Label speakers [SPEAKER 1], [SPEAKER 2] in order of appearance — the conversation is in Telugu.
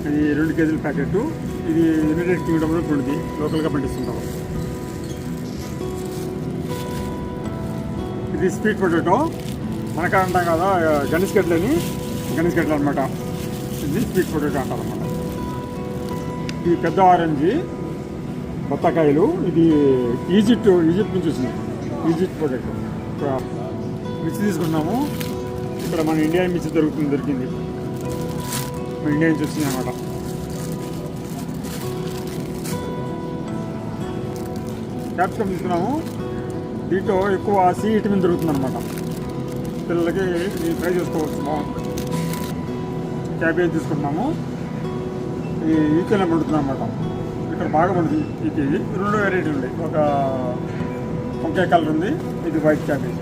[SPEAKER 1] ఇది 2 కేజీల ప్యాకెట్. ఇది యునైటెడ్ కింగ్డమ్లో ఉంటుంది, లోకల్గా పండిస్తుంటారు. ఇది స్వీట్ పొటాటో, మనకాడ అంటాం కదా గణేష్ గడ్డలని, గణేష్ గడ్డలు అనమాట. ఇది స్వీట్ పొటాటో అంటారు అనమాట. ఇది పెద్ద ఆరెంజీ బత్తాకాయలు. ఇది ఈజిప్ట్ నుంచి వచ్చింది, ఈజిప్ట్ పొటాటో. మిర్చి తీసుకున్నాము. ఇక్కడ మన ఇండియా మిర్చి దొరికింది, మన ఇండియా నుంచి వచ్చింది అనమాట. క్యాప్సికమ్ తీసుకున్నాము. దీంట్లో ఎక్కువ సి విటమిన్ దొరుకుతుంది అనమాట. పిల్లలకి ఇది ఫ్రై చేసుకోవచ్చు, బాగుంటుంది. క్యాబేజ్ తీసుకుంటున్నాము. ఇది యూకేలో పండుతుంది అనమాట. ఇక్కడ బాగా పండుతుంది ఈ కేజీ. 2 వెరైటీలు ఉన్నాయి. ఒక వంకాయ కలర్ ఉంది, ఇది వైట్ క్యాబేజ్.